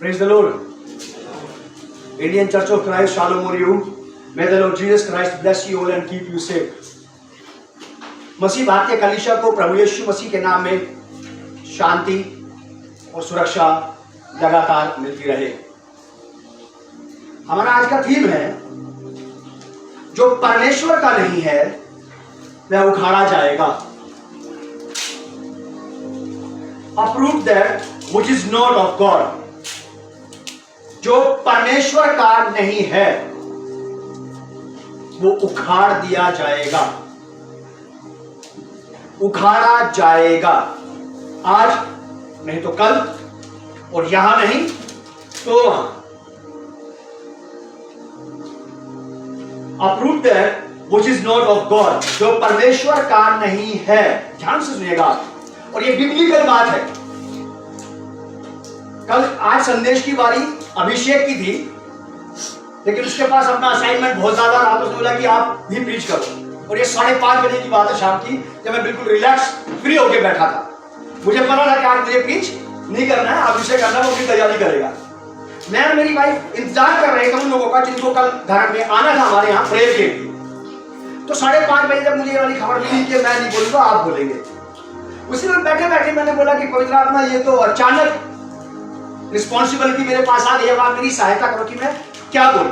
Praise the Lord. Indian Church of Christ, shalom on you. May the Lord Jesus Christ bless you all and keep you safe. मसीह भारतीय कलीसिया को प्रभु यीशु मसीह के नाम में शांति और सुरक्षा लगातार मिलती रहे। हमारा आज का थीम है, जो परमेश्वर का नहीं है वह उखाड़ा जाएगा। Uproot that which is not of God. जो परमेश्वर का नहीं है वो उखाड़ दिया जाएगा, उखाड़ा जाएगा। आज नहीं तो कल, और यहां नहीं तो वहां। Uproot that which is not of God. जो परमेश्वर का नहीं है। ध्यान से सुनिएगा, और ये बिब्लिकल बात है। कल आज संदेश की बारी अभिषेक की थी, लेकिन उसके पास अपना असाइनमेंट बहुत ज्यादा रहा, तो उसने बोला कि आप भी प्रीच करो। और ये 5:30 बजे की बात है शाम की, जब मैं बिल्कुल रिलैक्स फ्री होके बैठा था। मुझे पता था कि आज मुझे प्रीच नहीं करना है, अभिषेक करना, वो अपनी तैयारी करेगा। मैं और मेरी वाइफ इंतजार कर रहे थे उन लोगों का जिनको कल घर में आना था हमारे यहाँ प्रेयर के लिए। तो 5:30 बजे जब मुझे ये वाली खबर मिली कि मैं नहीं बोलूंगा, आप बोलेंगे, उसी में बैठे बैठे मैंने बोला कि पवित्र आत्मा, ये तो अचानक रिस्पॉन्सिबिलिटी मेरे पास आ गई, अब आप मेरी सहायता करो कि मैं क्या बोलूं।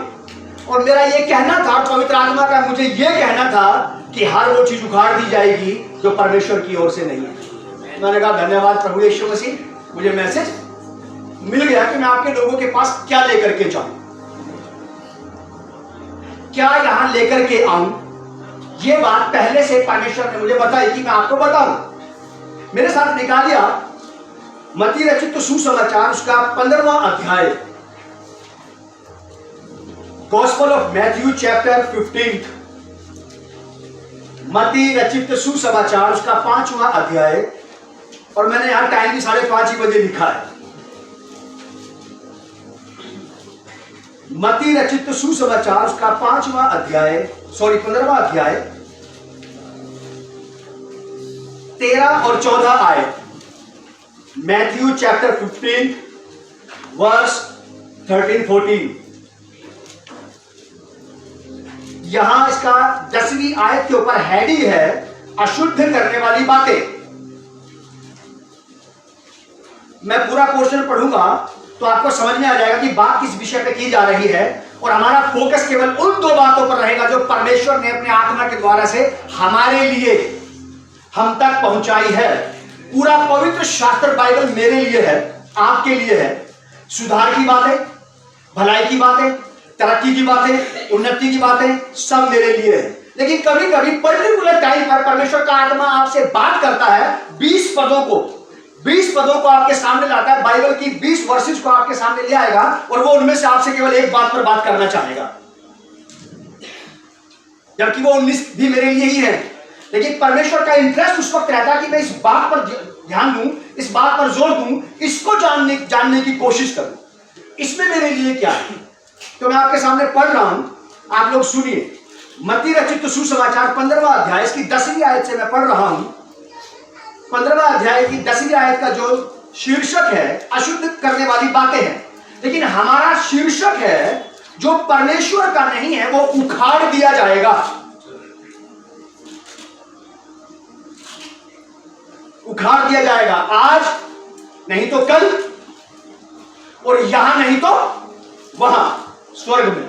और मेरा ये कहना था, पवित्र आत्मा का मुझे ये कहना था कि हर वो चीज उखाड़ दी जाएगी जो परमेश्वर की ओर से नहीं है। मैंने कहा धन्यवाद प्रभु यीशु मसीह, मुझे मैसेज मिल गया कि मैं आपके लोगों के पास क्या लेकर के जाऊं, क्या यहां लेकर के आऊं। ये बात पहले से परमेश्वर ने मुझे बताई कि मैं आपको बताऊं। मेरे साथ निकालिया मत्ती रचित सुसमाचार, उसका 15वां अध्याय, गॉस्पेल ऑफ मैथ्यू चैप्टर 15। मत्ती रचित सुसमाचार, उसका 5वां अध्याय, और मैंने यहां टाइम भी 5:30 बजे लिखा है। मत्ती रचित सुसमाचार, उसका 5वां अध्याय, 15वां अध्याय, 13 और 14 आयत। Matthew chapter 15 verse 13-14। यहां इसका 10वीं आयत के ऊपर हेडिंग है अशुद्ध करने वाली बातें। मैं पूरा पोर्शन पढ़ूंगा तो आपको समझ में आ जाएगा कि बात किस विषय पे की जा रही है, और हमारा फोकस केवल उन 2 बातों पर रहेगा जो परमेश्वर ने अपने आत्मा के द्वारा से हमारे लिए हम तक पहुंचाई है। पूरा पवित्र शास्त्र बाइबल मेरे लिए है, आपके लिए है। सुधार की बातें, भलाई की बातें, तरक्की की बातें, उन्नति की बातें, सब मेरे लिए है। लेकिन कभी कभी पर्टिकुलर टाइम पर परमेश्वर का आत्मा आपसे बात करता है, 20 पदों को आपके सामने लाता है, बाइबल की 20 वर्सेस को आपके सामने ले आएगा, और वो उनमें से आपसे केवल एक बात पर बात करना चाहेगा, जबकि वो 19 भी मेरे लिए ही है। लेकिन परमेश्वर का इंटरेस्ट उस वक्त रहता है कि मैं इस बात पर ध्यान दूं, इस बात पर जोर दूं, इसको जानने की कोशिश करूं, इसमें मेरे लिए क्या है। तो मैं आपके सामने पढ़ रहा हूं, आप लोग सुनिए। मत्ती रचित सुसमाचार 15वां अध्याय, इसकी 10वीं आयत से मैं पढ़ रहा हूं। 15वां अध्याय की 10वीं आयत का जो शीर्षक है अशुद्ध करने वाली बातें हैं, लेकिन हमारा शीर्षक है जो परमेश्वर का नहीं है वो उखाड़ दिया जाएगा। उखाड़ दिया जाएगा, आज नहीं तो कल, और यहां नहीं तो वहां स्वर्ग में।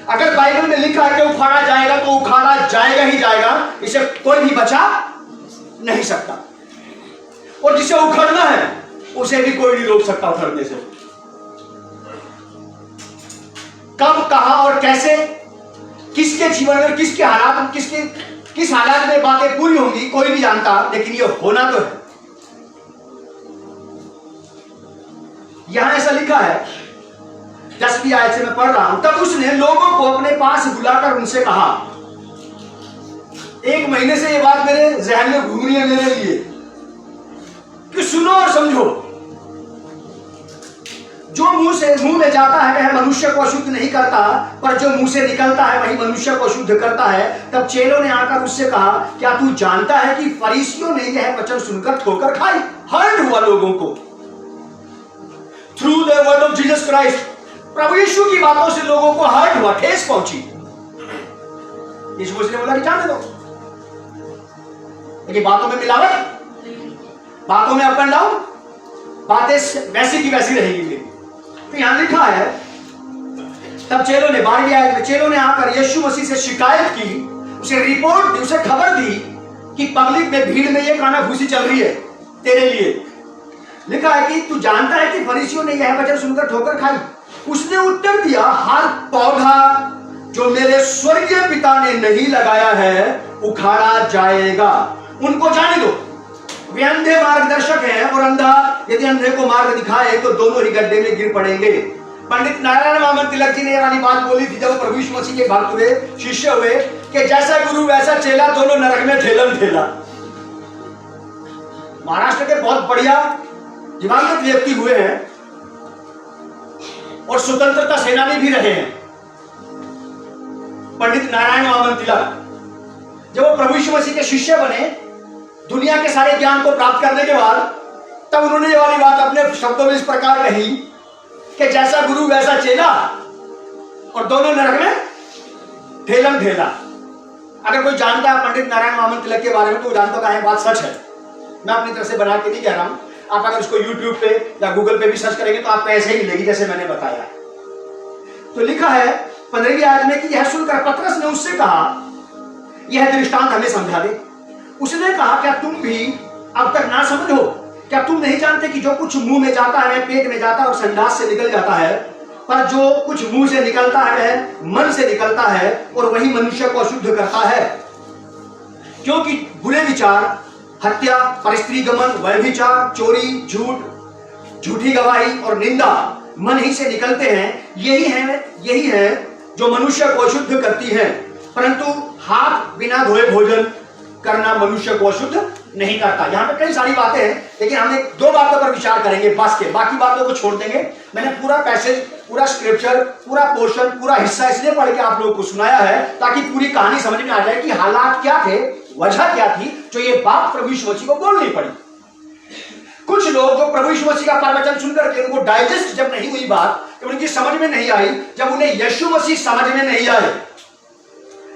अगर बाइबल में लिखा है कि उखाड़ा जाएगा तो उखाड़ा जाएगा ही जाएगा, इसे कोई भी बचा नहीं सकता, और जिसे उखड़ना है उसे भी कोई नहीं रोक सकता उखड़ने से। कब, कहां और कैसे, किसके जीवन में, किसके हालात, किस हालात में बातें पूरी होंगी कोई नहीं जानता, लेकिन ये होना तो है। यहां ऐसा लिखा है, 10वीं आयत से मैं पढ़ रहा हूं। तब उसने लोगों को अपने पास बुलाकर उनसे कहा, 1 महीने से ये बात मेरे जहन में घूम रही है मेरे लिए, कि सुनो और समझो, जो मुंह में जाता है वह मनुष्य को अशुद्ध नहीं करता, पर जो मुंह से निकलता है वही मनुष्य को अशुद्ध करता है। तब चेलों ने आकर उससे कहा, क्या तू जानता है कि फरीसियों ने यह वचन सुनकर ठोकर खाई? हर्ट हुआ लोगों को। Through the word of Jesus Christ, प्रभु यीशु की बातों से लोगों को हर्ट हुआ, ठेस पहुंची। यीशु मसीह ने बोला कि जाने दो, लेकिन बातों में मिलावट, बातों में अप एंड डाउन, बातें वैसी की वैसी रहेंगी। तो यहां लिखा है, तब चेलों ने, 12वीं आयत में, चेलों ने आकर यीशु मसीह से शिकायत की, उसे रिपोर्ट दी, उसे खबर दी कि पब्लिक में, भीड़ में ये कानाफूसी चल रही है तेरे लिए। लिखा है कि तू जानता है कि फरीसियों ने यह वचन सुनकर ठोकर खाई। उसने उत्तर दिया, हर पौधा जो मेरे स्वर्गीय पिता ने नहीं लगाया है उखाड़ा जाएगा। उनको जाने दो, वे अंधे मार्गदर्शक हैं, और अंधा यदि अंधे को मार्ग दिखाए तो दोनों ही गड्ढे में गिर पड़ेंगे। पंडित नारायण वामन तिलक जी ने ये वाली बात बोली थी जब प्रभु यीशु मसीह के भक्त हुए, शिष्य हुए, कि जैसा गुरु वैसा चेला, दोनों नरक में ठेलम ठेला। महाराष्ट्र के बहुत बढ़िया दिवंगत व्यक्ति हुए हैं और स्वतंत्रता सेनानी भी रहे हैं, पंडित नारायण वामन तिलक। जब वो प्रभु यीशु मसीह के शिष्य बने, दुनिया के सारे ज्ञान को प्राप्त करने के बाद, तब उन्होंने ये वाली बात अपने शब्दों में इस प्रकार कही कि जैसा गुरु वैसा चेला, और दोनों नरक में ठेलम ठेला। अगर कोई जानता है पंडित नारायण वामन तिलक के बारे में तो जानता है बात सच है। मैं अपनी तरफ से बना के नहीं कह रहा हूं। आप अगर उसको YouTube पे या गूगल पे भी सर्च करेंगे तो आपको ऐसे ही मिलेगी जैसे मैंने बताया। तो लिखा है 15वीं आयत में कि यह सुनकर पतरस ने उससे कहा, यह दृष्टांत हमें समझा दे। उसने कहा, क्या तुम भी अब तक ना समझ हो? क्या तुम नहीं जानते कि जो कुछ मुंह में जाता है पेट में जाता है और संडास से निकल जाता है, पर जो कुछ मुंह से निकलता है मन से निकलता है और वही मनुष्य को अशुद्ध करता है। क्योंकि बुरे विचार, हत्या, परस्त्री गमन, व्यभिचार, चोरी, झूठ, झूठी गवाही और निंदा मन ही से निकलते हैं। यही है जो मनुष्य को अशुद्ध करती है। परंतु हाथ बिना धोए भोजन करना मनुष्य को अशुद्ध नहीं करता। यहाँ पे कई सारी बातें हैं, लेकिन हम एक दो बातों पर विचार करेंगे बस के, बाकी बातों को छोड़ देंगे। मैंने पूरा पैसेज, पूरा स्क्रिप्चर, पूरा पोर्शन, पूरा हिस्सा इसलिए पढ़ के आप लोगों को सुनाया है ताकि पूरी कहानी समझ में आ जाए कि हालात क्या थे, वजह क्या थी जो ये बात प्रभु यीशु मसीह को बोलनी पड़ी। कुछ लोग जो प्रभु यीशु मसीह का प्रवचन सुनकर के उनको डाइजेस्ट जब नहीं हुई बात, जब उनकी समझ में नहीं आई, जब उन्हें यीशु मसीह समझ में नहीं आए,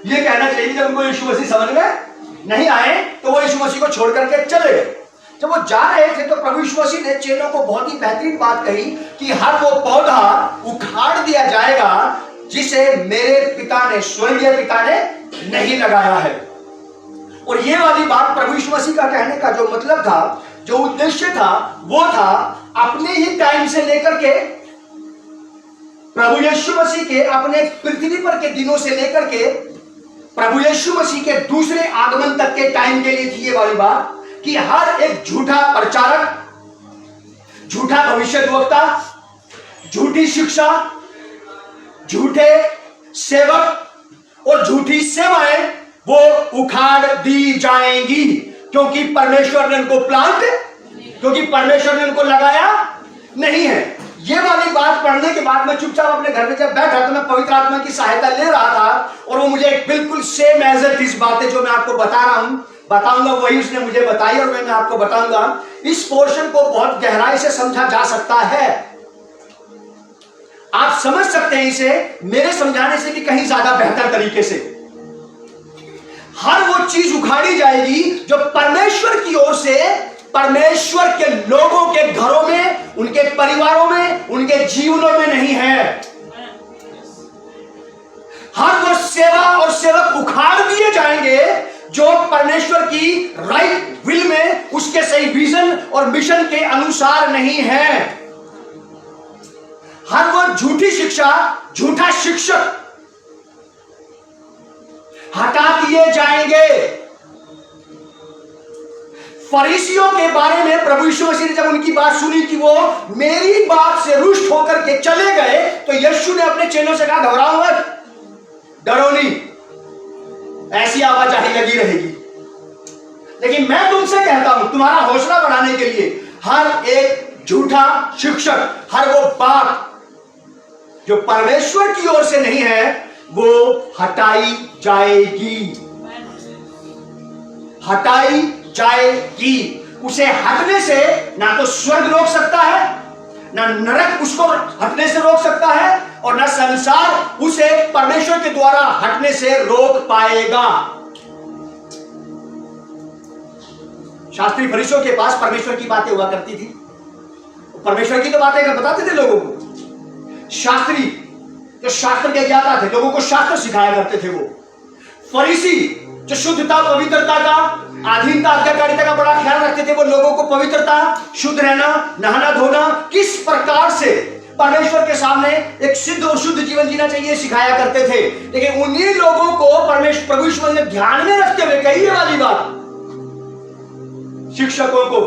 ये कहना चाहिए जब उनको यीशु मसीह समझ में नहीं आए तो वो यीशु मसीह को छोड़ करके चले गए। जब वो जा रहे थे तो प्रभु यीशु मसीह ने चेलों को बहुत ही बेहतरीन बात कही कि हर वो पौधा उखाड़ दिया जाएगा जिसे मेरे पिता ने, स्वर्गीय पिता ने नहीं लगाया है। और ये वाली बात प्रभु यीशु मसीह का कहने का जो मतलब था, जो उद्देश्य था, वो था अपने ही टाइम से लेकर के प्रभु यीशु मसीह के अपने पृथ्वी पर के दिनों से लेकर के प्रभु यीशु मसीह के दूसरे आगमन तक के टाइम के लिए थी ये वाली बात कि हर एक झूठा प्रचारक, झूठा भविष्यद्वक्ता, झूठी शिक्षा, झूठे सेवक और झूठी सेवाएं वो उखाड़ दी जाएंगी, क्योंकि परमेश्वर ने उनको प्लांट, क्योंकि परमेश्वर ने उनको लगाया नहीं है। ये वाली बात पढ़ने के बाद मैं चुपचाप अपने घर में जब बैठा तो मैं पवित्र आत्मा की सहायता ले रहा था और वो मुझे बिल्कुल सेम एज इट इज बातें जो मैं आपको बता रहा हूं, बताऊंगा, वही उसने मुझे बताई और मैं आपको बताऊंगा। इस पोर्शन को बहुत गहराई से समझा जा सकता है, आप समझ सकते हैं इसे मेरे समझाने से भी कहीं ज्यादा बेहतर तरीके से। हर वो चीज उखाड़ी जाएगी जो परमेश्वर की ओर से, परमेश्वर के लोगों के घरों में, उनके परिवारों में, उनके जीवनों में नहीं है। हर वो सेवा और सेवक उखाड़ दिए जाएंगे जो परमेश्वर की राइट विल में, उसके सही विजन और मिशन के अनुसार नहीं है। हर वो झूठी शिक्षा, झूठा शिक्षक हटा दिए जाएंगे। फरीसियों के बारे में प्रभु यीशु मसीह ने जब उनकी बात सुनी कि वो मेरी बात से रुष्ट होकर के चले गए, तो यीशु ने अपने चेलों से कहा, घबराओ मत, डरो नहीं, ऐसी आवाजाही लगी रहेगी। लेकिन मैं तुमसे कहता हूं, तुम्हारा हौसला बढ़ाने के लिए, हर एक झूठा शिक्षक, हर वो बात जो परमेश्वर की ओर से नहीं है, वो हटाई जाएगी, हटाई जाएगी। उसे हटने से ना तो स्वर्ग रोक सकता है, ना नरक उसको हटने से रोक सकता है और ना संसार उसे परमेश्वर के द्वारा हटने से रोक पाएगा। शास्त्री फरीसियों के पास परमेश्वर की बातें हुआ करती थी, परमेश्वर की तो बातें बताते थे लोगों को। शास्त्री जो शास्त्र के ज्ञाता थे, लोगों को शास्त्र सिखाया करते थे। वो फरीसी जो शुद्धता पवित्रता का, आधीनता आज्ञाकारिता का बड़ा ख्याल रखते थे, वो लोगों को पवित्रता, शुद्ध रहना, नहाना धोना, किस प्रकार से परमेश्वर के सामने एक सिद्ध और शुद्ध जीवन जीना चाहिए सिखाया करते थे। लेकिन उन्हीं लोगों को परमेश्वर प्रभु यीशु ने ध्यान में रखते हुए कही ये वाली बात, शिक्षकों को,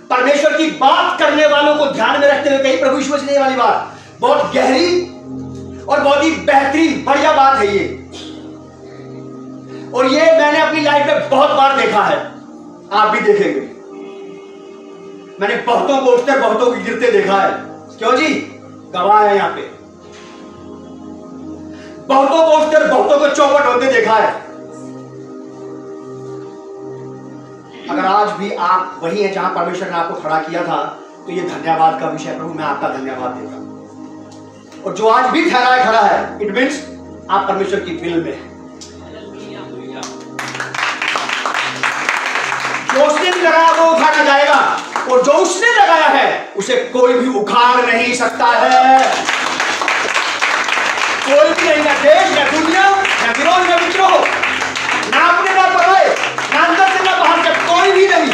परमेश्वर की बात करने वालों को ध्यान में रखते हुए कही प्रभु यीशु ने ये वाली बात। बहुत गहरी और बहुत ही बेहतरीन बढ़िया बात है ये, और ये मैंने अपनी लाइफ में बहुत बार देखा है, आप भी देखेंगे। मैंने बहुतों को उठते बहुतों को गिरते देखा है। क्यों जी? गवाह है यहां पे। बहुतों को उठते बहुतों को चौपट होते देखा है। अगर आज भी आप वही है जहां परमेश्वर ने आपको खड़ा किया था, तो ये धन्यवाद का विषय। प्रभु मैं आपका धन्यवाद देता हूं। और जो आज भी ठहराया खड़ा है, इट मीन्स आप परमेश्वर की विल में हैं। जो उसने लगाया वो उखाड़ा जाएगा, और जो उसने लगाया है उसे कोई भी उखाड़ नहीं सकता है। कोई भी नहीं, ना देश, ना दुनिया, ना विरोध, ना विद्रोह, ना अपने ना पराए, ना अंदर से ना बाहर से, कोई भी नहीं।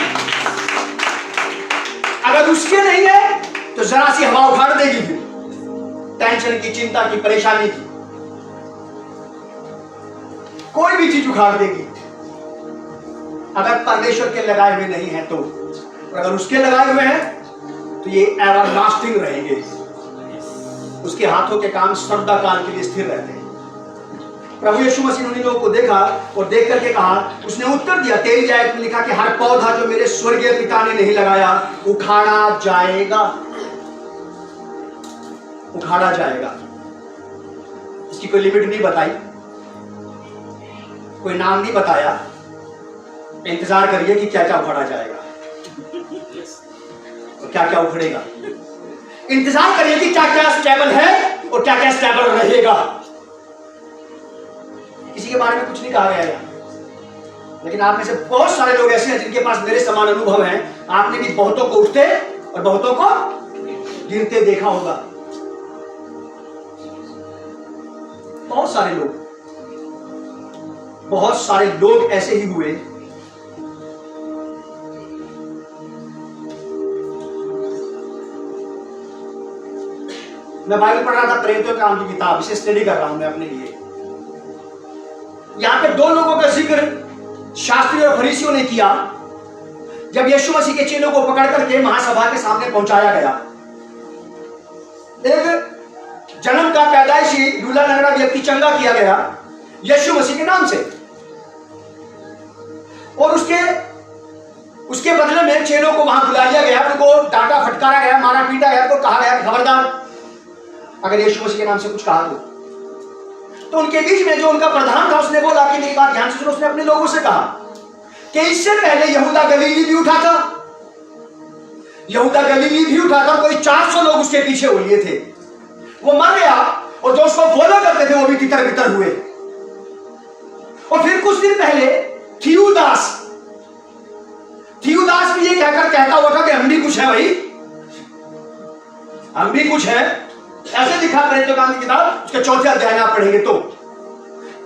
अगर उसके नहीं है तो जरा सी हवा उखाड़ देगी, टेंशन की, चिंता की, परेशानी की, कोई भी चीज उखाड़ देगी। अगर परमेश्वर के लगाए हुए नहीं है तो, और अगर उसके लगाए हुए हैं तो ये एवरलास्टिंग रहेंगे। उसके हाथों के काम सदा काल के लिए स्थिर रहते हैं। प्रभु यीशु मसीह ने लोगों को देखा और देख करके कहा, उसने उत्तर दिया, 13 आयत में लिखा कि हर पौधा जो मेरे स्वर्गीय पिता ने नहीं लगाया उखाड़ा जाएगा, उखाड़ा जाएगा। इसकी कोई लिमिट नहीं बताई, कोई नाम नहीं बताया। इंतजार करिए कि क्या क्या उखाड़ा जाएगा और क्या क्या उखड़ेगा। इंतजार करिए कि क्या क्या स्टेबल है और क्या क्या स्टेबल रहेगा। किसी के बारे में कुछ नहीं कहा गया है, लेकिन आप में से बहुत सारे लोग ऐसे हैं जिनके पास मेरे समान अनुभव है। आपने भी बहुतों को उठते और बहुतों को गिरते देखा होगा। बहुत सारे लोग ऐसे ही हुए। मैं बाइबल पढ़ रहा था, प्रेरितों के काम की किताब, इसे स्टडी कर रहा हूं मैं अपने लिए। यहां पे दो लोगों का जिक्र शास्त्री और फरीसियों ने किया। जब यीशु मसीह के चेलों को पकड़ करके महासभा के सामने पहुंचाया गया, एक जन्म का पैदाइशी लूला लंगड़ा व्यक्ति चंगा किया गया यीशु मसीह के नाम से, और उसके बदले में चेलों को वहां बुला लिया गया, उनको डांटा फटकारा गया, मारा पीटा गया, उनको कहा गया खबरदार अगर यीशु मसीह के नाम से कुछ कहा तो उनके बीच में जो उनका प्रधान था उसने बोला कि मेरी बात ध्यान से सुनो। उसने अपने लोगों से कहा कि इससे पहले यहूदा गलीली भी उठा था, यहूदा गलीली भी उठा था, कोई 400 लोग उसके पीछे हो लिए थे। वो मर गया और जो उसको फॉलो करते थे वो भी तितर बितर हुए। और फिर कुछ दिन पहले थियूदास भी ये कहकर कहता हुआ था कि हम भी कुछ है भाई, हम भी कुछ है। ऐसे लिखा प्रेरितों के काम की किताब उसके 4 अध्याय में आप पढ़ेंगे तो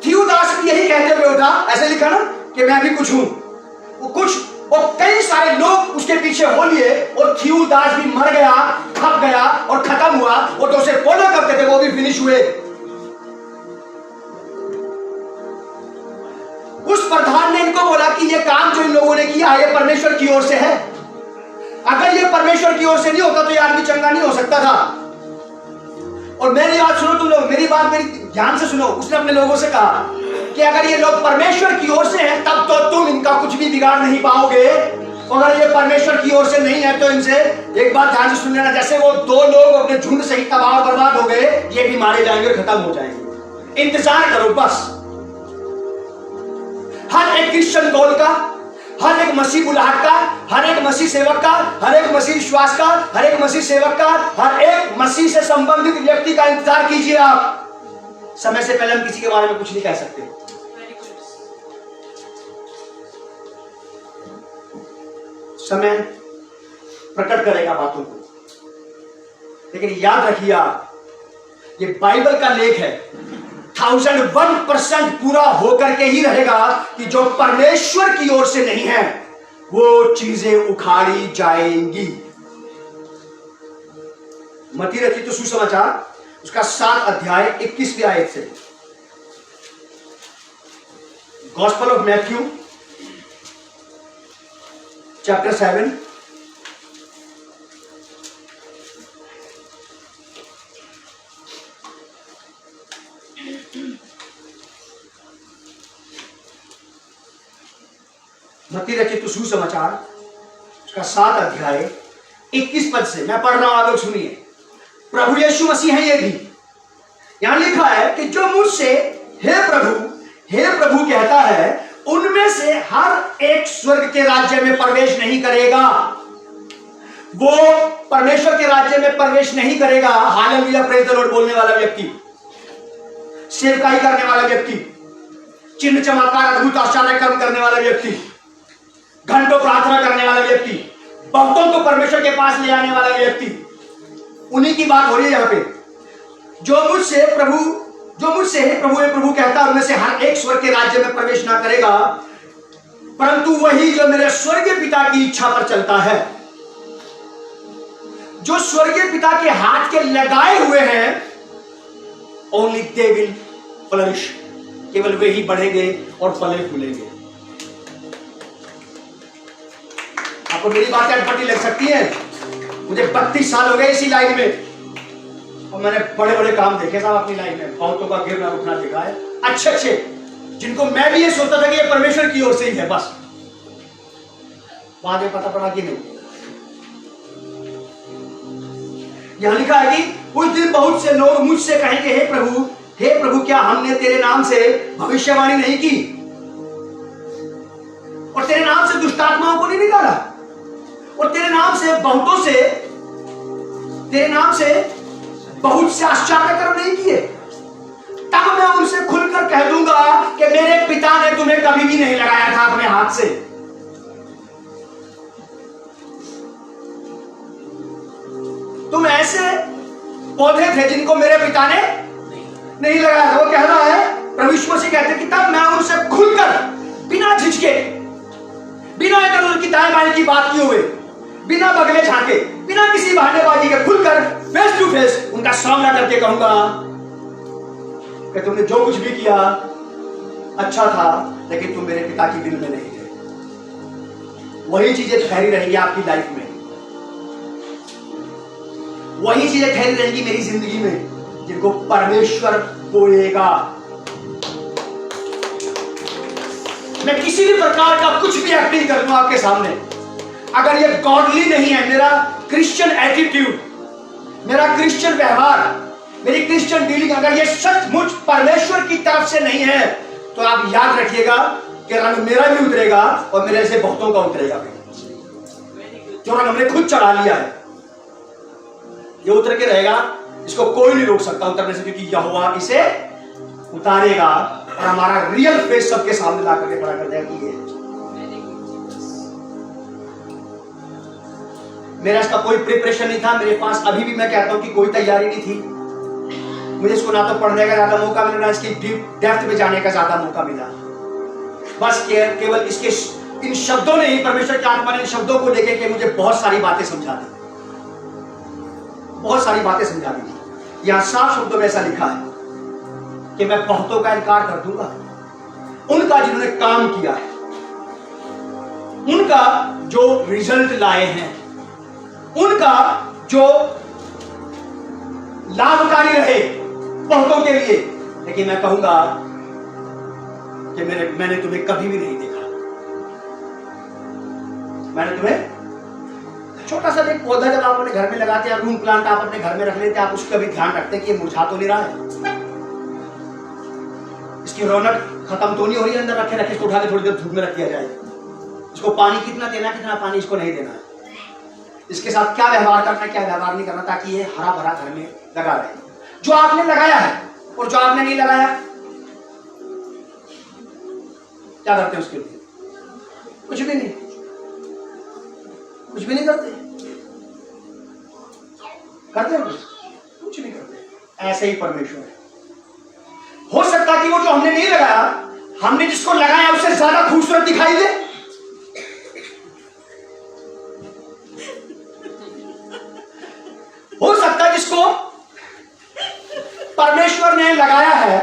थियूदास भी यही कहते हुए उठा, ऐसे लिखा ना कि मैं भी कुछ हूं। वो कुछ और कई सारे लोग उसके पीछे हो लिए और थियूदास भी मर गया, खप गया और खत्म हुआ, और जो उसे फॉलो करते थे वो भी फिनिश हुए। उस प्रधान ने इनको बोला कि ये काम जो इन लोगों ने किया ये परमेश्वर की ओर से है। अगर ये परमेश्वर की ओर से नहीं होता तो ये आदमी चंगा नहीं हो सकता था। और मेरी बात सुनो तुम लोग, मेरी बात मेरी ध्यान से सुनो। उसने अपने लोगों से कहा कि अगर ये लोग परमेश्वर की ओर से हैं तब तो तुम इनका कुछ भी बिगाड़ नहीं पाओगे, अगर ये परमेश्वर की ओर से नहीं है तो इनसे एक बात ध्यान से सुन लेना, जैसे वो 2 लोग अपने झुंड से ही तबाह और बर्बाद हो गए, ये भी मारे जाएंगे और खत्म हो जाएंगे। इंतजार करो बस। हर एक क्रिश्चियन दौड़ का, हर एक मसीह बुलाहट का, हर एक मसीह सेवक का, हर एक मसीह विश्वास का, हर एक मसीह सेवक का, हर एक मसीह से संबंधित व्यक्ति का इंतजार कीजिए आप। समय से पहले हम किसी के बारे में कुछ नहीं कह सकते। समय प्रकट करेगा बातों को, लेकिन याद रखिए आप, ये बाइबल का लेख है, 1001% पूरा होकर के ही रहेगा कि जो परमेश्वर की ओर से नहीं है वो चीजें उखाड़ी जाएंगी। मत्ती रचित सुसमाचार उसका 7 अध्याय 21वें आयत से, गॉस्पेल ऑफ मैथ्यू चैप्टर 7 मत्ती रचित सुसमाचार उसका 7 अध्याय 21 पद से मैं पढ़ रहा हूं, आगे सुनिए। प्रभु यीशु मसीह है ये भी, यहां लिखा है कि जो मुझसे हे प्रभु कहता है उनमें से हर एक स्वर्ग के राज्य में प्रवेश नहीं करेगा। वो परमेश्वर के राज्य में प्रवेश नहीं करेगा। हालेलुया, प्रेज़ द लॉर्ड बोलने वाला व्यक्ति, सेवकाई करने वाला व्यक्ति, चिन्ह चमत्कार अद्भुत आश्चर्य कर्म करने वाला व्यक्ति, घंटों प्रार्थना करने वाला व्यक्ति, बहुतों को परमेश्वर के पास ले आने वाला व्यक्ति, उन्हीं की बात हो रही है यहां पे। जो मुझसे प्रभु कहता है उनमें से हर एक स्वर्ग के राज्य में प्रवेश ना करेगा, परंतु वही जो मेरे स्वर्गीय पिता की इच्छा पर चलता है। जो स्वर्गीय पिता के हाथ के लगाए हुए हैं, ओनली दे विल फ्लरिश, केवल वे ही बढ़ेंगे और फले फूलेंगे। आपको मेरी बातें अटपटी लग सकती है, मुझे 32 साल हो गए इसी लाइन में और मैंने बड़े बड़े काम देखे साहब अपनी लाइन में, बहुतों का गिरना उठना देखा है, अच्छे जिनको मैं भी ये सोचता था कि ये परमेश्वर की ओर से ही है, बस बाद में पता पड़ा कि नहीं। यहां लिखा है कि उस दिन बहुत से लोग मुझसे कहेंगे हे प्रभु क्या हमने तेरे नाम से भविष्यवाणी नहीं की और तेरे नाम से दुष्टात्माओं को नहीं निकाला और तेरे नाम से बहुत से आश्चर्य कर्म नहीं किए? तब मैं उनसे खुलकर कह दूंगा कि मेरे पिता ने तुम्हें कभी भी नहीं लगाया था अपने हाथ से। तुम ऐसे पौधे थे जिनको मेरे पिता ने नहीं लगाया था। वो कह रहा है, प्रभु यीशु मसीह कहते हैं कि तब मैं उनसे खुलकर बिना झिझके, बिना इधर उधर की दाएं बाएं की बात किए हुए, बिना बगले झांके, बिना किसी बहानेबाजी के खुलकर फेस टू फेस उनका सामना करके कहूंगा कि तुमने जो कुछ भी किया अच्छा था, लेकिन तुम मेरे पिता की विल में नहीं थे। वही चीजें ठहरी रहेंगी आपकी लाइफ में, वही चीजें ठहरी रहेंगी मेरी जिंदगी में जिनको परमेश्वर बोएगा। मैं किसी भी प्रकार का कुछ भी एक्टिंग कर दूं आपके सामने, अगर ये गॉडली नहीं है, मेरा क्रिश्चियन एटीट्यूड, मेरा क्रिश्चियन व्यवहार, मेरी क्रिश्चियन डीलिंग, अगर ये सचमुच परमेश्वर की तरफ से नहीं है, तो आप याद रखिएगा कि रंग मेरा भी उतरेगा और मेरे से बहुतों का उतरेगा भी। जो रंग हमने खुद चढ़ा लिया है ये उतर के रहेगा, इसको कोई नहीं रोक सकता उतरने से, क्योंकि यहोवा इसे उतारेगा और हमारा रियल फेस सबके सामने ला करके खड़ा कर देगा। ये मेरा इसका कोई प्रिपरेशन नहीं था मेरे पास, अभी भी मैं कहता हूं कि कोई तैयारी नहीं थी मुझे। इसको ना तो पढ़ने का ज्यादा मौका मिला, ना इसकी डेप्थ में जाने का ज्यादा मौका मिला। बस केवल इसके इन शब्दों ने ही, परमेश्वर की आत्मा ने इन शब्दों को लेकर के मुझे बहुत सारी बातें समझा दी, बहुत सारी बातें समझा दी। यहां साफ शब्दों में ऐसा लिखा है कि मैं बहुतों का इनकार कर दूंगा, उनका जिन्होंने काम किया है, उनका जो रिजल्ट लाए हैं, उनका जो लाभकारी रहे बहुतों के लिए। लेकिन मैं कहूंगा कि मैंने तुम्हें कभी भी नहीं देखा। मैंने तुम्हें, छोटा सा एक पौधा जब आप अपने घर में लगाते हैं, रूम प्लांट आप अपने घर में रख लेते हैं, आप उसका भी ध्यान रखते हैं कि मुरझा तो नहीं रहा है, इसकी रौनक खत्म तो नहीं हो रही है, अंदर रखे इसको उठा के थोड़ी देर धूप में रख दिया जाए, इसको पानी कितना देना, कितना पानी इसको नहीं देना, इसके साथ क्या व्यवहार करना, क्या व्यवहार नहीं करना, ताकि ये हरा भरा घर में लगा रहे। जो आपने लगाया है और जो आपने नहीं लगाया, क्या करते हैं उसके लिए? कुछ भी नहीं, कुछ भी नहीं करते। करते हैं कुछ नहीं करते। ऐसे ही परमेश्वर है। हो सकता है कि वो जो हमने नहीं लगाया, हमने जिसको लगाया उससे ज्यादा खूबसूरत दिखाई दे। हो सकता है जिसको परमेश्वर ने लगाया है,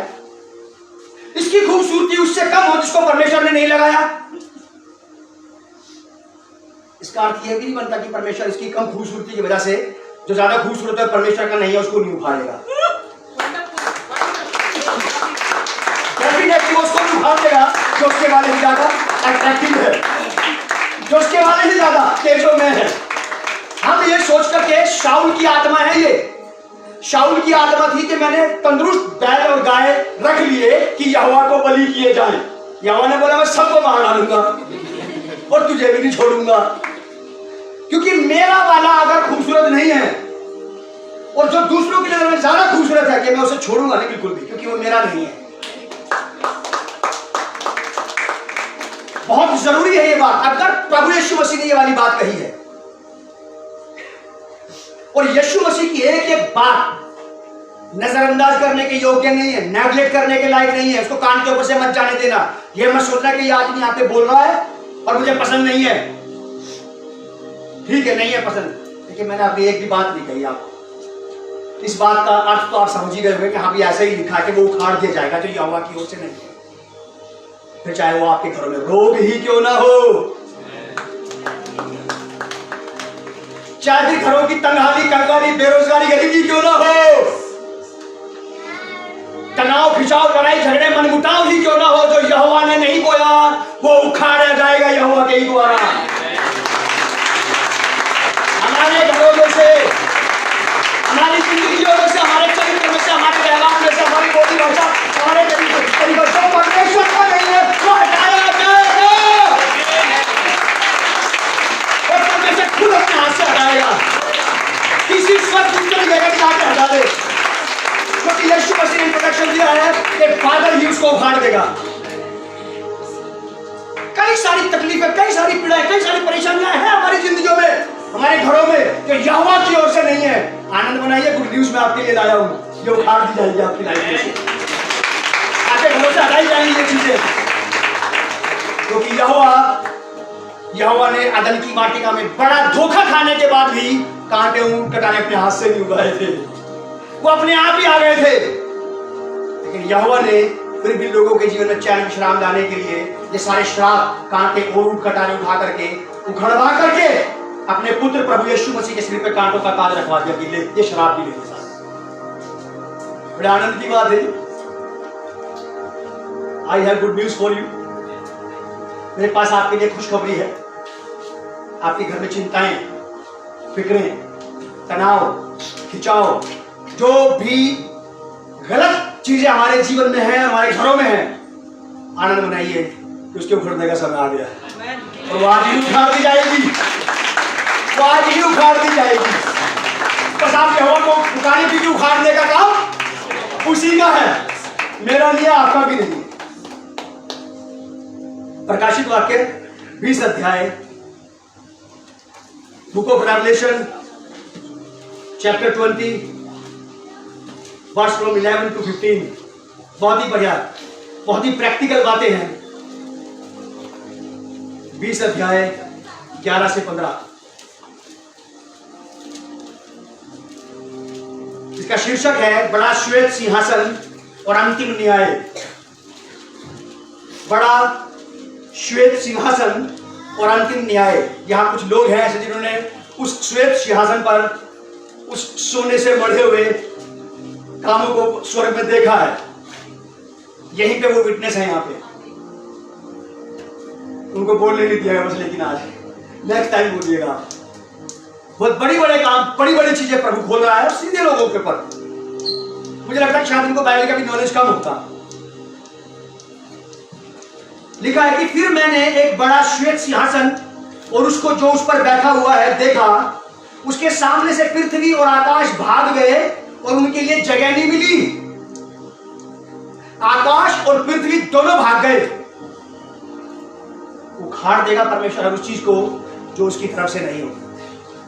इसकी खूबसूरती उससे कम हो जिसको परमेश्वर ने नहीं लगाया। इसका अर्थ यह भी नहीं बनता कि परमेश्वर इसकी कम खूबसूरती की वजह से जो ज्यादा खूबसूरत है परमेश्वर का नहीं है उसको नहीं उखाड़ेगा। डेफिनेटली उसको नहीं उखाड़ देगा जो उसके वाले से ज्यादा अट्रैक्टिव है, जो उसके वाले से ज्यादा तेजो में है। हम ये सोच करके, शाऊल की आत्मा है ये, शाऊल की आत्मा थी कि मैंने तंदुरुस्त बैल और गाय रख लिए कि यहोवा को बलि किए जाएं। यहोवा ने बोला मैं सबको मार डालूंगा और तुझे भी नहीं छोड़ूंगा, क्योंकि मेरा वाला अगर खूबसूरत नहीं है और जो दूसरों की नजर में ज्यादा खूबसूरत है कि मैं उसे छोड़ूंगा नहीं बिल्कुल भी, क्योंकि वो मेरा नहीं है। बहुत जरूरी है ये बात। अगर प्रभु यीशु मसीह ने ये वाली बात कही है और यीशु मसीह की एक एक बात नजरअंदाज करने के योग्य नहीं है, नेगलेक्ट करने के लायक नहीं है, उसको कान के ऊपर से मत जाने देना। ये मत सोचना कि ये आदमी यहाँ पे बोल रहा है और मुझे पसंद नहीं है। ठीक है, नहीं है पसंद, लेकिन मैंने अपनी एक भी बात नहीं कही आपको। इस बात का अर्थ तो आप समझ ही गए होंगे कि हाँ भी ऐसा ही लिखा है कि वो उखाड़ दिया जाएगा जो यहोवा की ओर से नहीं है, फिर चाहे वो आपके घरों में रोग ही क्यों ना हो, चाहे फिर घरों की तंगहाली, कंगाली, बेरोजगारी, गरीबी क्यों ना हो, तनाव, खिंचाव, लड़ाई झगड़े, मनमुटाव ही क्यों ना हो, जो यहोवा ने नहीं बोया वो उखाड़ा जाएगा यहोवा के ही द्वारा। हमारे घरों में से, हमारी जिंदगियों में से, हमारे चरित्र में से, हमारे व्यवहार में से, हमारी बोली भाषा, हमारे तरीकों परमेश्वर का नहीं है वो हटाया जाएगा और परमेश्वर खुद अपने हाथ से हटाएगा। किसी स्वर्ग दूत नहीं देगा कि आके हटा दे, क्योंकि यीशु मसीह ने इंट्रोडक्शन दिया है कि फादर ही उसको उखाड़ देगा। कई सारी तकलीफें, कई सारी पीड़ाएं, कई सारी परेशानियां हैं हमारी जिंदगियों में, हमारे घरों में, जो यहोवा की ओर से नहीं है। आनंद मनाइए, गुड न्यूज मैं आपके लिए लाया हूं, ये उखाड़ दी जाएगी आपकी लाइफ में से, आपके घरों से हटाई जाएंगी ये चीजें, क्योंकि यहोवा ने अदन की वाटिका में बड़ा धोखा खाने के बाद भी कांटे ऊंट कटाने अपने हाथ से नहीं उगाए थे, वो अपने आप ही आ गए थे। लेकिन यहोवा ने फिर भी लोगों के जीवन में चैन विश्राम लाने के लिए ये सारे श्राप, कांटे और ऊंट कटाने उठा करके, उखड़वा करके अपने पुत्र प्रभु यीशु मसीह के सिर पे कांटों का ताज रखवा दिया कि ले ये शराब भी ले साथ। बड़े आनंद की बात है। I have good news for you, मेरे पास आपके लिए खुशखबरी है। आपके घर में चिंताएं, फिक्रें, तनाव, खिंचाव, जो भी गलत चीजें हमारे जीवन में हैं, हमारे घरों में हैं, आनंद मनाइए कि उसके उखड़ने का समय आ गया है और वो आज ही उखाड़ दी जाएगी, वो आज ही उखाड़ दी जाएगी। बस आप यहोवा को पुकारिए, क्योंकि उखाड़ने का काम उसी का है, मेरा नहीं है, आपका भी नहीं। प्रकाशित वाक्य 20 अध्याय, book of Revelation chapter 20 verse from 11 to 15। बहुत ही बढ़िया, बहुत ही प्रैक्टिकल बातें हैं। 20 अध्याय 11 से 15। इसका शीर्षक है बड़ा श्वेत सिंहासन और अंतिम न्याय। बड़ा श्वेत सिंहासन और अंतिम न्याय। यहां कुछ लोग हैं ऐसे जिन्होंने उस श्वेत सिंहासन पर उस सोने से मढ़े हुए कामों को स्वर्ग में देखा है। यहीं पे वो विटनेस है। यहाँ पे उनको बोलने नहीं दिया गया बस, लेकिन आज नेक्स्ट टाइम बोलिएगा। बहुत बड़ी बड़े काम, बड़ी बड़ी चीजें प्रभु खोल रहा है सीधे लोगों के ऊपर। मुझे लगता है शायद उनको बाइबल का भी नॉलेज कम होता। लिखा है कि फिर मैंने एक बड़ा श्वेत सिंहासन और उसको जो उस पर बैठा हुआ है देखा। उसके सामने से पृथ्वी और आकाश भाग गए और उनके लिए जगह नहीं मिली। आकाश और पृथ्वी दोनों भाग गए। उखाड़ देगा परमेश्वर उस चीज को जो उसकी तरफ से नहीं हो,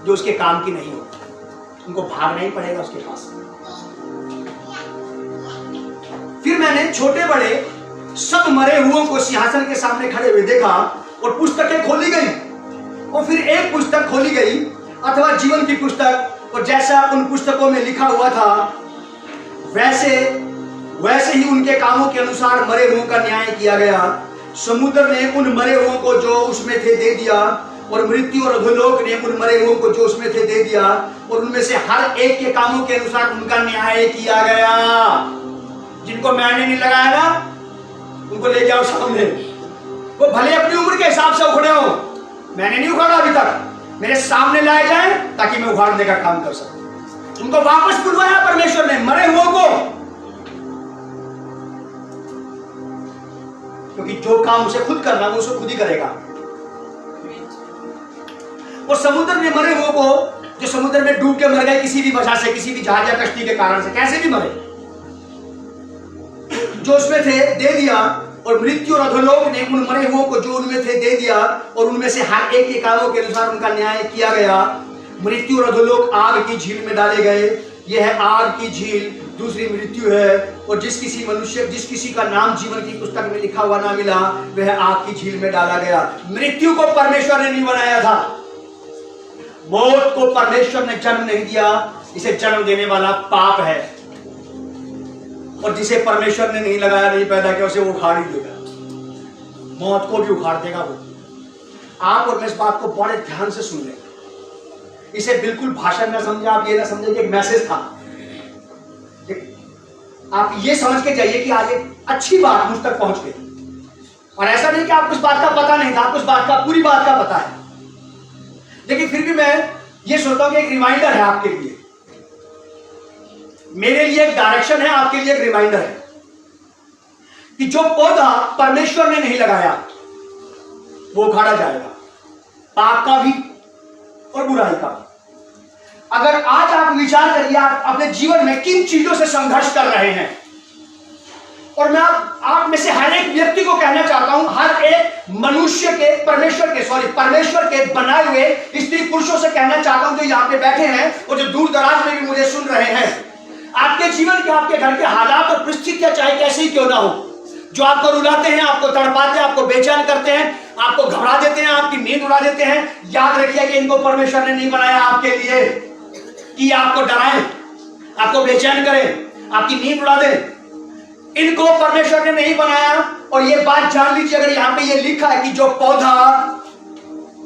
जो उसके काम की नहीं हो। उनको भागना ही पड़ेगा उसके पास। फिर मैंने छोटे बड़े सब मरे हुओं को सिंहासन के सामने खड़े हुए देखा और पुस्तकें खोली गई। और फिर एक पुस्तक खोली गई अथवा जीवन की पुस्तक, और जैसा उन पुस्तकों में लिखा हुआ था वैसे ही उनके कामों के अनुसार मरे हुओं का न्याय किया गया। समुद्र ने उन मरे हुओं को जो उसमें थे दे दिया, और मृत्यु और अधोलोक ने उन मरे हुओं को जो उसमें थे दे दिया, और उनमें से हर एक के कामों के अनुसार उनका न्याय किया गया। जिनको मैंने नहीं लगाया ना, उनको ले जाओ सामने। वो भले अपनी उम्र के हिसाब से उखड़े हो, मैंने नहीं उखाड़ा अभी तक, मेरे सामने लाए जाए ताकि मैं उखाड़ने का काम कर सकूं। उनको वापस बुलवाया परमेश्वर ने, मरे हुओं को, क्योंकि जो काम उसे खुद करना वो उसे खुद ही करेगा। और समुद्र में मरे हुओं को जो समुद्र में डूब के मर गए किसी भी वजह से, किसी भी जहाज या कश्ती के कारण से, कैसे भी मरे, जो उसमें थे दे दिया। और मृत्यु और अधोलोक ने उन मरे हुओं को जो उनमें थे दे दिया, और उनमें से हर एक के कामों के अनुसार उनका न्याय किया गया। मृत्यु और अधोलोक आग की झील में डाले गए। यह है आग की झील, दूसरी मृत्यु है। और जिस किसी का नाम जीवन की पुस्तक में लिखा हुआ ना मिला, वह आग की झील में डाला गया। मृत्यु को परमेश्वर ने नहीं बनाया था, मौत को परमेश्वर ने जन्म नहीं दिया। इसे जन्म देने वाला पाप है, और जिसे परमेश्वर ने नहीं लगाया, नहीं पैदा किया, उसे वो उखाड़ ही देगा। मौत को भी उखाड़ देगा वो। आप और मैं इस बात को बड़े ध्यान से सुन लें। इसे बिल्कुल भाषण ना समझे, आप ये ना समझे कि एक मैसेज था। आप ये समझ के जाइए कि आज एक अच्छी बात मुझ तक पहुंच गई। और ऐसा नहीं कि आपको इस बात का पता नहीं था, आपको इस बात का, पूरी बात का पता है। लेकिन फिर भी मैं ये सोचता हूं कि एक रिमाइंडर है आपके लिए, मेरे लिए एक डायरेक्शन है, आपके लिए एक रिमाइंडर है कि जो पौधा परमेश्वर ने नहीं लगाया वो उखाड़ा जाएगा, पाप का भी और बुराई का भी। अगर आज आप विचार करिए, आप अपने जीवन में किन चीजों से संघर्ष कर रहे हैं, और मैं आप में से हर एक व्यक्ति को कहना चाहता हूं, हर एक मनुष्य के, परमेश्वर के बनाए हुए स्त्री पुरुषों से कहना चाहता हूं जो यहां पे बैठे हैं और जो दूर दराज में भी मुझे सुन रहे हैं, आपके जीवन के, आपके घर के हालात और परिस्थितियां चाहे कैसी ही क्यों ना हो, जो आपको रुलाते हैं, आपको तड़पाते हैं, आपको बेचैन करते हैं, आपको घबरा देते हैं, आपकी नींद उड़ा देते हैं, याद रखिए कि इनको परमेश्वर ने नहीं बनाया आपके लिए कि आपको डराए, आपको बेचैन करे, आपकी नींद उड़ा दे। इनको परमेश्वर ने नहीं बनाया। और ये बात जान लीजिए, अगर यहां पे ये लिखा है कि जो पौधा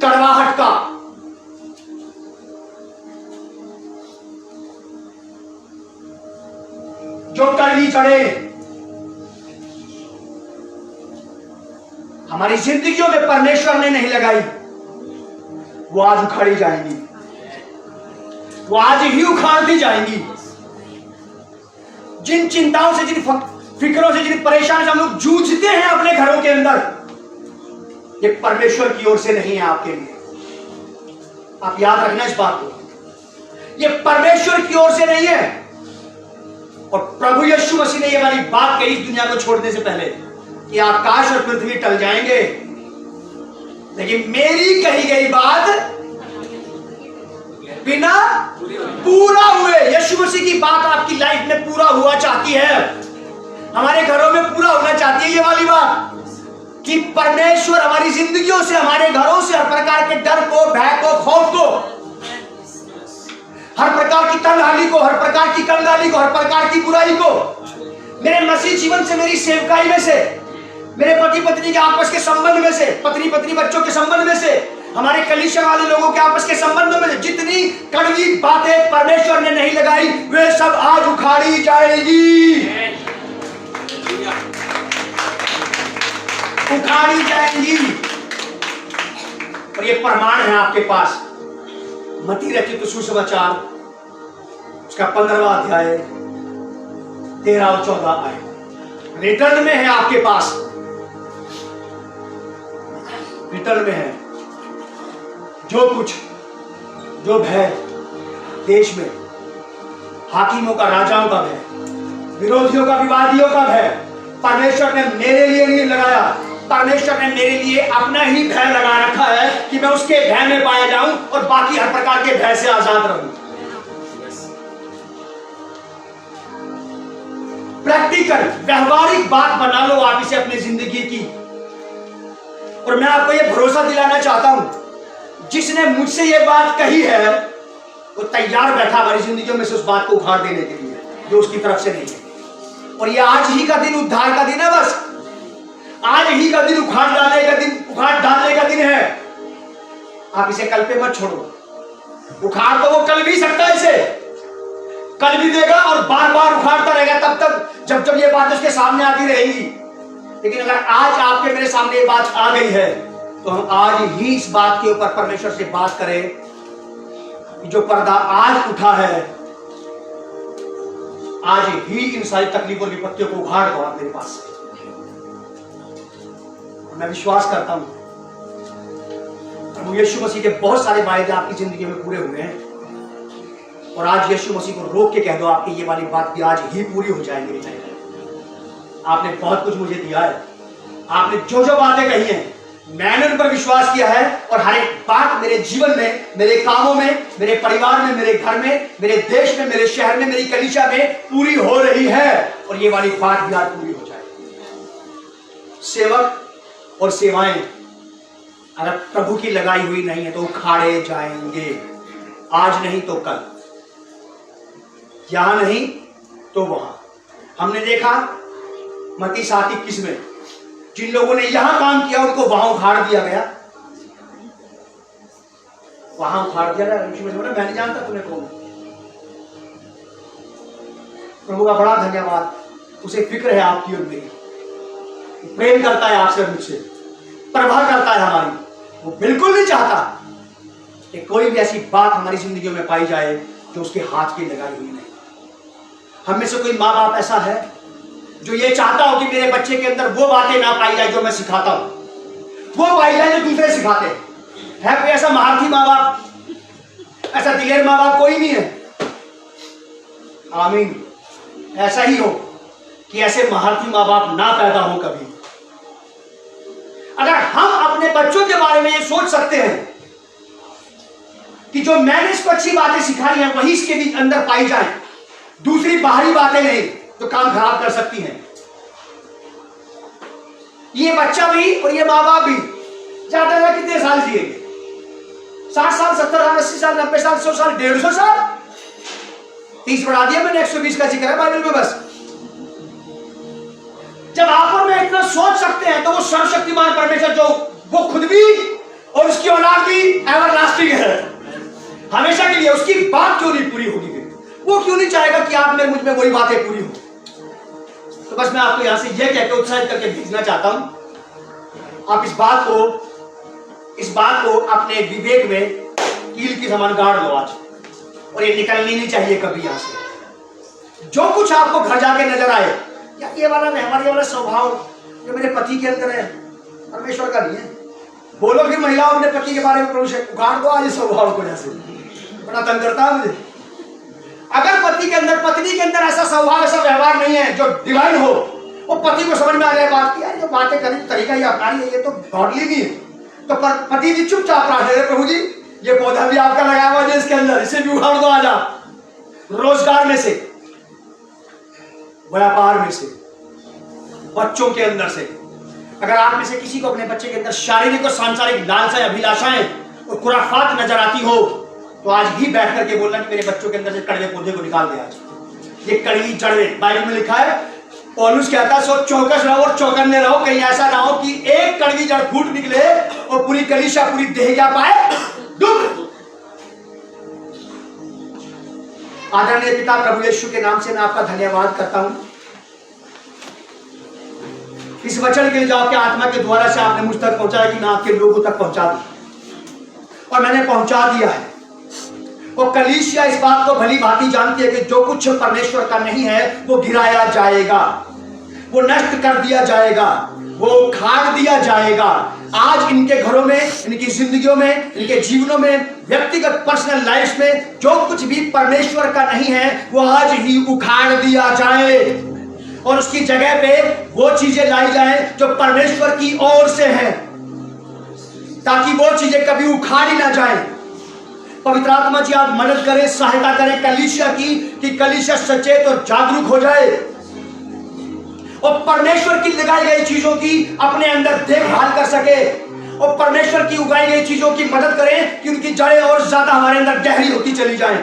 कड़वाहट का, जो कड़वी चढ़े, हमारी जिंदगियों में परमेश्वर ने नहीं लगाई, वो आज उखाड़ी जाएंगी, वो आज ही उखाड़ दी जाएंगी। जिन चिंताओं से, जिन फिक्रों से, जिन परेशानियों से हम लोग जूझते हैं अपने घरों के अंदर, ये परमेश्वर की ओर से नहीं है आपके लिए। आप याद रखना इस बात को, ये परमेश्वर की ओर से नहीं है। और प्रभु यीशु मसीह ने ये वाली बात कही इस दुनिया को छोड़ने से पहले कि आकाश और पृथ्वी टल जाएंगे, लेकिन मेरी कही गई बात बिना पूरा हुए। यीशु मसीह की बात आपकी लाइफ में पूरा हुआ चाहती है, हमारे घरों में पूरा होना चाहती है ये वाली बात कि परमेश्वर हमारी जिंदगियों से, हमारे घरों से हर प्रकार के डर को, भय को, खौफ को, हर प्रकार की तंगहाली को, हर प्रकार की कंगाली को, हर प्रकार की बुराई को, मेरे मसीह जीवन से, मेरी सेवकाई में से, मेरे पति पत्नी के आपस के संबंध में से, पत्नी पत्नी बच्चों के संबंध में से, हमारे कलीसिया वाले लोगों के आपस के संबंध में, जितनी कड़वी बातें परमेश्वर ने नहीं लगाई, वे सब आज उखाड़ी जाएगी, उखाड़ी जाएंगी। और ये प्रमाण है आपके पास। मत्ती रचित सुसमाचार उसका 15वां अध्याय 13 और 14 आए रिटर्न में है आपके पास। रिटर्न में है। जो कुछ, जो भय देश में, हाकिमों का, राजाओं का भय, विरोधियों का, विवादियों का भय, परमेश्वर ने मेरे लिए नहीं लगाया। परमेश्वर ने मेरे लिए अपना ही भय लगा रखा है कि मैं उसके भय में पाया जाऊं और बाकी हर प्रकार के भय से आजाद रहूं। प्रैक्टिकल, व्यवहारिक बात बना लो आप इसे अपनी जिंदगी की। और मैं आपको यह भरोसा दिलाना चाहता हूं, जिसने मुझसे यह बात कही है वो तैयार बैठा हमारी जिंदगियों में से उस बात को उखाड़ देने के लिए जो उसकी तरफ से नहीं है। और यह आज ही का दिन उद्धार का दिन है। बस आज ही का दिन उखाड़ डालने का दिन है। आप इसे कल पे मत छोड़ो। उखाड़ तो वो कल भी सकता है, इसे कल भी देगा और बार बार उखाड़ता रहेगा तब तक जब जब ये बात उसके सामने आती रहेगी। लेकिन अगर आज आपके मेरे सामने ये बात आ गई है तो हम आज ही इस बात के ऊपर परमेश्वर से बात करें कि जो पर्दा आज उठा है, आज ही इन सारी तकलीफों और विपत्तियों को उखाड़ दो आप मेरे पास। मैं विश्वास करता हूं प्रभु यीशु मसीह के बहुत सारे वायदे आपकी जिंदगी में पूरे हुए हैं। और आज यीशु मसीह को रोक के कह दो आपकी ये वाली बात भी आज ही पूरी हो जाए मेरी लाइफ। आपने बहुत कुछ मुझे दिया है। आपने जो जो बातें कही हैं मैंने उन पर विश्वास किया है और हर एक बात मेरे जीवन में, मेरे कामों में, मेरे परिवार में, मेरे घर में, मेरे देश में, मेरे शहर में, मेरी कलीसिया में पूरी हो रही है। और ये वाली बात भी आज पूरी हो जाए। सेवक और सेवाएं अगर प्रभु की लगाई हुई नहीं है तो उखाड़े जाएंगे। आज नहीं तो कल, यहां नहीं तो वहां। हमने देखा मत्ती 7:21 में जिन लोगों ने यहां काम किया उनको वहां उखाड़ दिया गया। वहां उखाड़ दिया गया। मैं नहीं जानता तुम्हें कौन। प्रभु का बड़ा धन्यवाद, उसे फिक्र है आपकी और मेरी, प्रेम करता है आपसे, मुझसे प्रभाव करता है हमारी। वो बिल्कुल नहीं चाहता कि कोई भी ऐसी बात हमारी जिंदगियों में पाई जाए जो उसके हाथ की लगाई हुई नहीं। हम में से कोई माँ बाप ऐसा है जो ये चाहता हो कि मेरे बच्चे के अंदर वो बातें ना पाई जाए जो मैं सिखाता हूं, वो पाई जाए जो दूसरे सिखाते हैं। है कोई ऐसा महारथी माँ बाप, ऐसा दिलेर माँ बाप? कोई नहीं है। आमीन। ऐसा ही हो कि ऐसे महारथी माँ बाप ना पैदा हो कभी। अगर हम अपने बच्चों के बारे में ये सोच सकते हैं कि जो मैंने इसको अच्छी बातें सिखाई हैं वही इसके भी अंदर पाई जाए, दूसरी बाहरी बातें नहीं, तो काम खराब कर सकती हैं। ये बच्चा भी और ये माँ बाप भी चाहते हैं कितने साल जिएंगे? 60 साल, 70 साल, 80 साल, 90 साल, 100 साल, 150 साल। 30 बढ़ा दिया मैंने, 120 का जिक्र है बाइबल में। बस जब आप और मैं इतना सोच सकते हैं तो वो सर्वशक्तिमान परमेश्वर जो वो खुद भी और उसकी औलाद भी एवरलास्टिंग है, हमेशा के लिए, उसकी बात क्यों नहीं पूरी होगी? वो क्यों नहीं चाहेगा कि आप में, मुझ में वही बातें पूरी हो? तो बस मैं आपको यहां से यह कहकर उत्साहित करके भेजना चाहता हूं, आप इस बात को अपने विवेक में कील की समान गाड़ लो आज, और ये निकलनी नहीं चाहिए कभी यहां से। जो कुछ आपको घर जाके नजर आए, या ये वाला व्यवहार, ये वाला स्वभाव जो मेरे पति के अंदर है, परमेश्वर का नहीं है, बोलो फिर महिलाओं अपने पति के बारे में प्रभु से उखाड़ दो आज इस स्वभाव को। जैसे बड़ा तंग करता है मुझे। अगर पति के अंदर, पत्नी के अंदर ऐसा स्वभाव, ऐसा व्यवहार नहीं है जो डिवाइन हो, वो पति को समझ में आ जाए बात की, जो बातें करने का तरीका ये अपना रही है, ये तो गॉडली नहीं है, तो पति भी चुपचाप रहा है, प्रभु जी ये पौधा भी आपका लगाया हुआ है इसके अंदर, इसे भी उखाड़ दो आज आप। रोजगार में से, व्यापार में से, बच्चों के अंदर से, अगर आप में से किसी को अपने बच्चे के अंदर शारीरिक और सांसारिक लालसाएं, अभिलाषाएं और खुराफात नजर आती हो, तो आज भी बैठ करके बोलना कि मेरे बच्चों के अंदर से कड़वे पौधे को निकाल दे आज। ये कड़वी जड़ें, बाइबल में लिखा है, पौलुस कहता है, सो चौकस रहो और चौकन्ने रहो, कहीं ऐसा ना हो कि एक कड़वी जड़ फूट निकले और पूरी कलीसिया, पूरी देह क्या पाए? डूब। आदरणीय पिता, प्रभु यीशु के नाम से मैं आपका धन्यवाद करता हूं इस वचन के लिए जो आपके आत्मा के द्वारा से आपने मुझ तक पहुंचाया कि मैं आपके लोगों तक पहुंचा दूं, और मैंने पहुंचा दिया है। और कलीसिया इस बात को भली भांति जानती है कि जो कुछ परमेश्वर का नहीं है वो गिराया जाएगा, वो नष्ट कर दिया जाएगा, वो खाड़ दिया जाएगा। आज इनके घरों में, इनकी जिंदगियों में, इनके जीवनों में, व्यक्तिगत पर्सनल लाइफ में जो कुछ भी परमेश्वर का नहीं है वो आज ही उखाड़ दिया जाए और उसकी जगह पे वो चीजें लाई जाएं जो परमेश्वर की ओर से है, ताकि वो चीजें कभी उखाड़ी ना जाए। पवित्र आत्मा जी आप मदद करें, सहायता करें कलीसिया की, कि कलीसिया सचेत और जागरूक हो जाए और परमेश्वर की लगाई गई चीजों की अपने अंदर देखभाल कर सके और परमेश्वर की उगाई गई चीजों की मदद करें कि उनकी जड़ें और ज्यादा हमारे अंदर गहरी होती चली जाएं।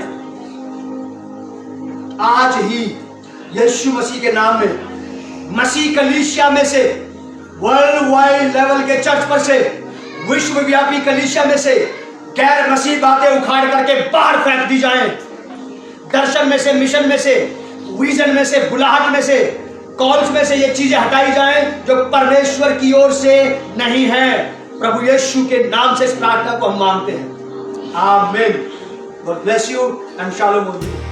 आज ही यीशु मसीह के नाम में मसीह कलीसिया में से, वर्ल्ड वाइड लेवल के चर्च पर से, विश्वव्यापी कलीसिया में से गैर मसीह बातें उखाड़ करके बाहर फेंक दी जाएं। दर्शन में से, मिशन में से, विजन में से, बुलाहट में से, कॉल्स में से ये चीजें हटाई जाएं जो परमेश्वर की ओर से नहीं है। प्रभु यीशु के नाम से इस प्रार्थना को हम मांगते हैं, आमीन। God bless you and shalom.